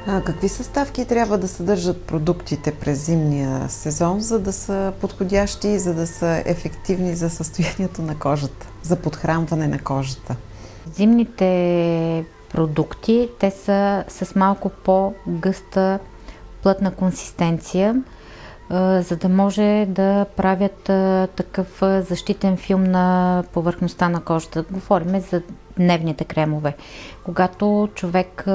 Какви съставки трябва да съдържат продуктите през зимния сезон, за да са подходящи и за да са ефективни за състоянието на кожата, за подхранване на кожата? Зимните продукти, те са с малко по-гъста плътна консистенция, за да може да правят такъв защитен филм на повърхността на кожата. Говорим за дневните кремове. Когато човек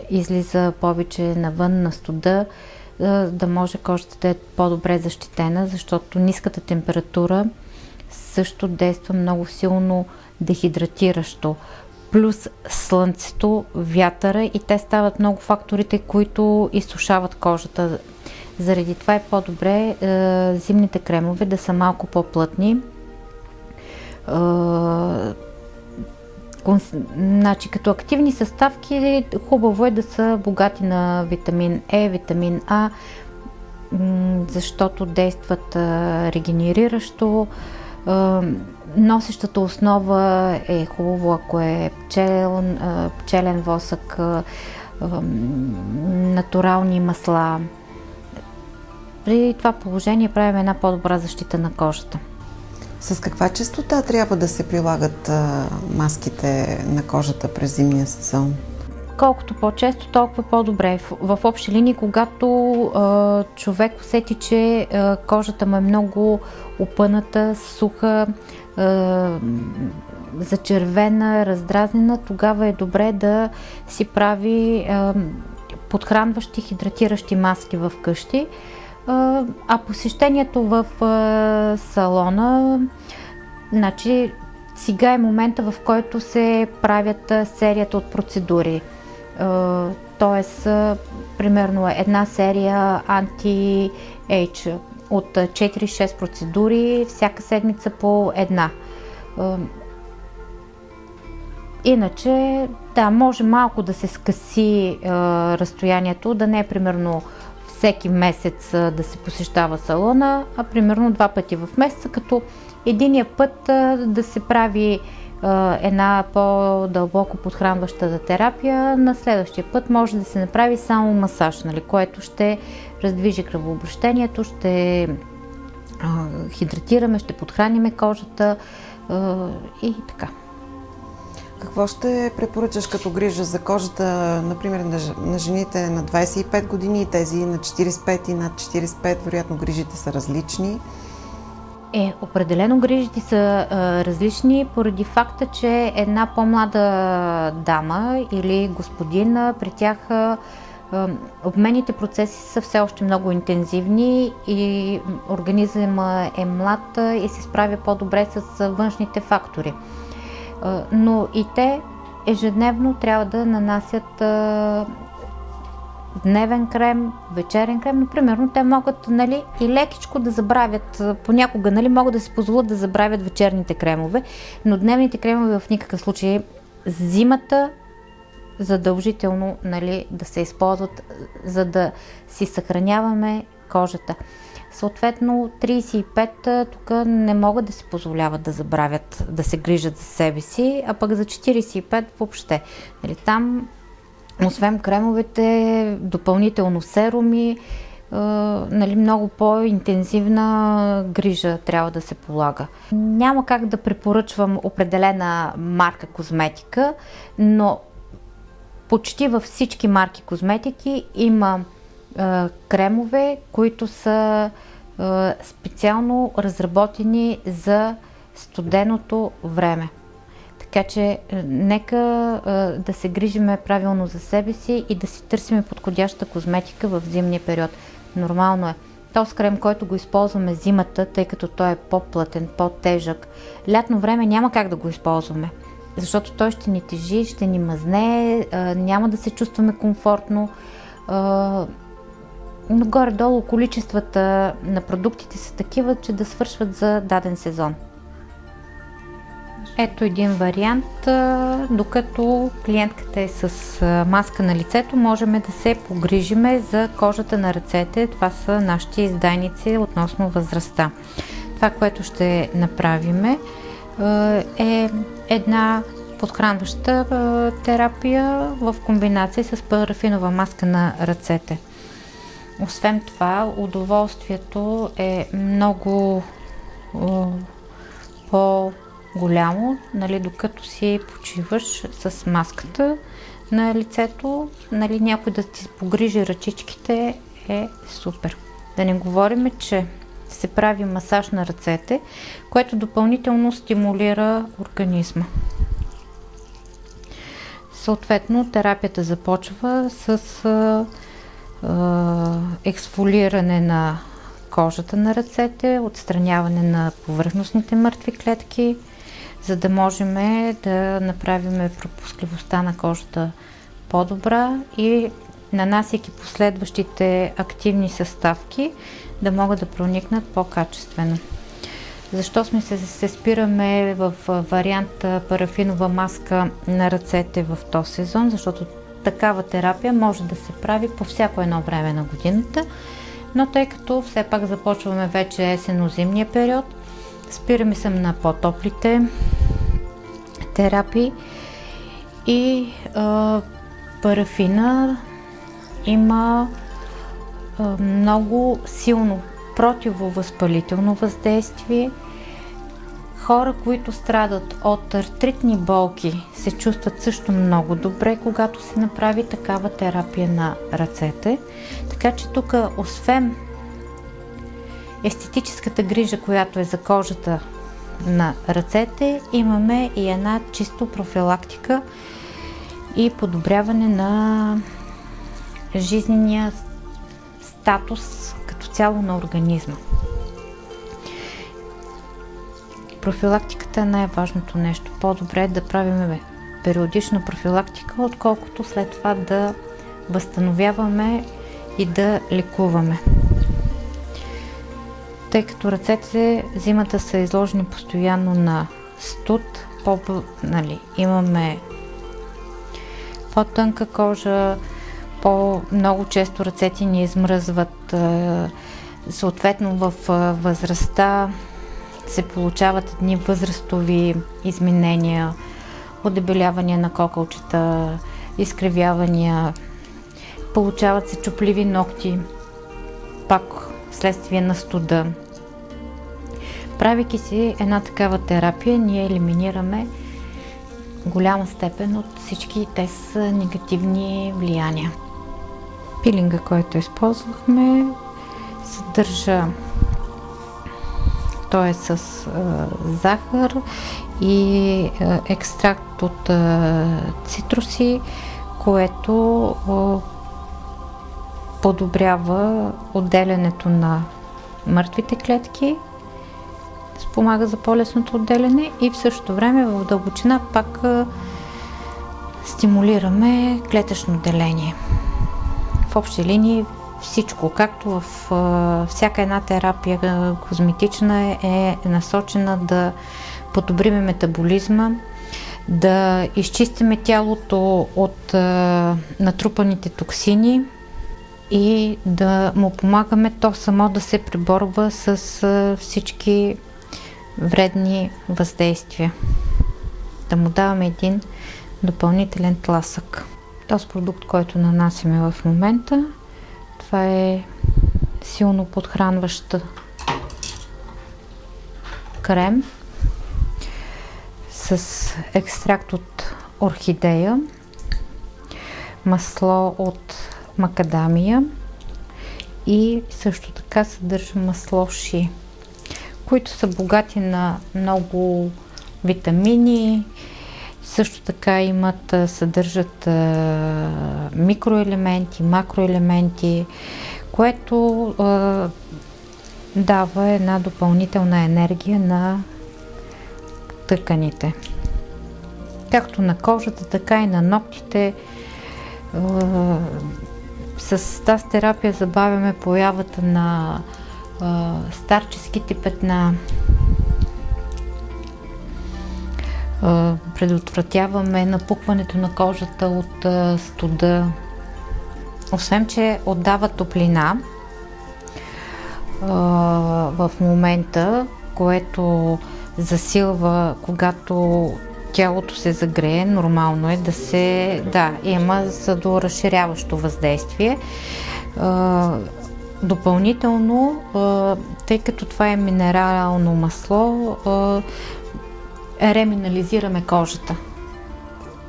излиза повече навън на студа, да може кожата да е по-добре защитена, защото ниската температура също действа много силно дехидратиращо. Плюс слънцето, вятъра и те стават много факторите, които изсушават кожата. Заради това е по-добре зимните кремове да са малко по-плътни. Значи, като активни съставки, хубаво е да са богати на витамин Е, витамин А, защото действат регенериращо. Носещата основа е хубаво, ако е пчелен восък, натурални масла. При това положение правим една по-добра защита на кожата. С каква честота трябва да се прилагат маските на кожата през зимния сезон? Колкото по-често, толкова по-добре. В общи линии, когато човек усети, че кожата му е много опъната, суха, зачервена, раздразнена, тогава е добре да си прави подхранващи, хидратиращи маски в къщи. А посещението в салона, значи сега е момента, в който се правят серията от процедури. Тоест, примерно една серия Anti-Age от 4-6 процедури, всяка седмица по една. Иначе, да, може малко да се скъси разстоянието, да не е примерно всеки месец да се посещава салона, а примерно 2 пъти в месеца, като единия път да се прави една по-дълбоко подхранваща терапия, на следващия път може да се направи само масаж, нали, което ще раздвижи кръвообращението, ще хидратираме, ще подхраниме кожата и така. Какво ще препоръчаш като грижа за кожата, например, на жените на 25 години и тези на 45 и над 45, вероятно грижите са различни? Определено грижите са различни поради факта, че една по-млада дама или господин, при тях обменните процеси са все още много интензивни и организъмът е млад и се справя по-добре с външните фактори. Но и те ежедневно трябва да нанасят дневен крем, вечерен крем, но примерно те могат, нали, и лекичко да забравят, понякога, нали, могат да си позволят да забравят вечерните кремове, но дневните кремове в никакъв случай зимата задължително, нали, да се използват, за да си съхраняваме кожата. Съответно 35 тук не могат да си позволяват да забравят да се грижат за себе си, а пък за 45 въобще. Нали, там освен кремовете, допълнително серуми, нали, много по-интензивна грижа трябва да се полага. Няма как да препоръчвам определена марка козметика, но почти във всички марки козметики има кремове, които са специално разработени за студеното време. Така че нека да се грижиме правилно за себе си и да си търсим подходяща козметика в зимния период. Нормално е. Този крем, който го използваме зимата, тъй като той е по-плътен, по-тежък, лятно време няма как да го използваме, защото той ще ни тежи, ще ни мазне, няма да се чувстваме комфортно. Но горе-долу количествата на продуктите са такива, че да свършват за даден сезон. Ето един вариант, докато клиентката е с маска на лицето, можем да се погрижиме за кожата на ръцете. Това са нашите издайници относно възрастта. Това, което ще направим, е една подхранваща терапия в комбинация с парафинова маска на ръцете. Освен това, удоволствието е много по-голямо, нали, докато си почиваш с маската на лицето, нали, някой да ти погрижи ръчичките е супер. Да не говорим, че се прави масаж на ръцете, което допълнително стимулира организма. Съответно, терапията започва с ексфолиране на кожата на ръцете, отстраняване на повърхностните мъртви клетки, за да можем да направим пропускливостта на кожата по-добра и нанасяйки последващите активни съставки да могат да проникнат по-качествено. Защо се спираме в вариант парафинова маска на ръцете в този сезон? Защото такава терапия може да се прави по всяко едно време на годината, но тъй като все пак започваме вече есенно-зимния период, спираме се на по-топлите терапии и парафина има много силно противовъзпалително въздействие. Хора, които страдат от артритни болки, се чувстват също много добре, когато се направи такава терапия на ръцете. Така че тук, освен естетическата грижа, която е за кожата на ръцете, имаме и една чисто профилактика и подобряване на жизнения статус като цяло на организма. Профилактиката е най-важното нещо. По-добре е да правим периодична профилактика, отколкото след това да възстановяваме и да лекуваме. Тъй като ръцете зимата са изложени постоянно на студ, имаме по-тънка кожа, много често ръцете ни измръзват, съответно в възрастта се получават едни възрастови изменения, одебелявания на кокълчета, изкривявания, получават се чупливи ногти, пак вследствие на студа. Правейки си една такава терапия, ние елиминираме голяма степен от всички тези негативни влияния. Пилинга, който използвахме, съдържа, той е с захар и екстракт от цитруси, което подобрява отделянето на мъртвите клетки, спомага за по-лесното отделяне и в същото време в дълбочина пак стимулираме клетъчно деление. В общи линии всичко, както в всяка една терапия козметична е насочена да подобриме метаболизма, да изчистиме тялото от натрупаните токсини и да му помагаме то само да се преборва с всички вредни въздействия. Да му даваме един допълнителен тласък. Този продукт, който нанасяме в момента, това е силно подхранващ крем с екстракт от орхидея, масло от макадамия и също така съдържа масло ши, които са богати на много витамини. Също така съдържат микроелементи, макроелементи, което дава една допълнителна енергия на тъканите. Както на кожата, така и на ногтите. С тази терапия забавяме появата на старческите петна, предотвратяваме напукването на кожата от студа. Освен, че отдава топлина в момента, което засилва, когато тялото се загрее, нормално е има съдоразширяващо въздействие. Допълнително, тъй като това е минерално масло, ремиnerализираме кожата.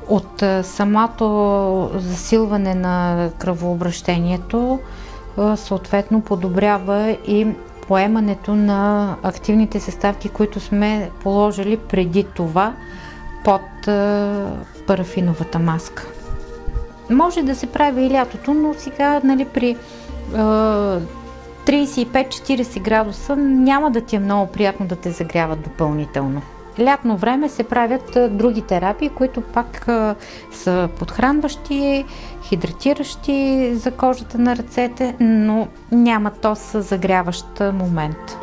От самото засилване на кръвообращението съответно подобрява и поемането на активните съставки, които сме положили преди това под парафиновата маска. Може да се прави и лятото, но сега при 35-40 градуса няма да ти е много приятно да те загряват допълнително. Лятно време се правят други терапии, които пак са подхранващи, хидратиращи за кожата на ръцете, но няма този загряващ момент.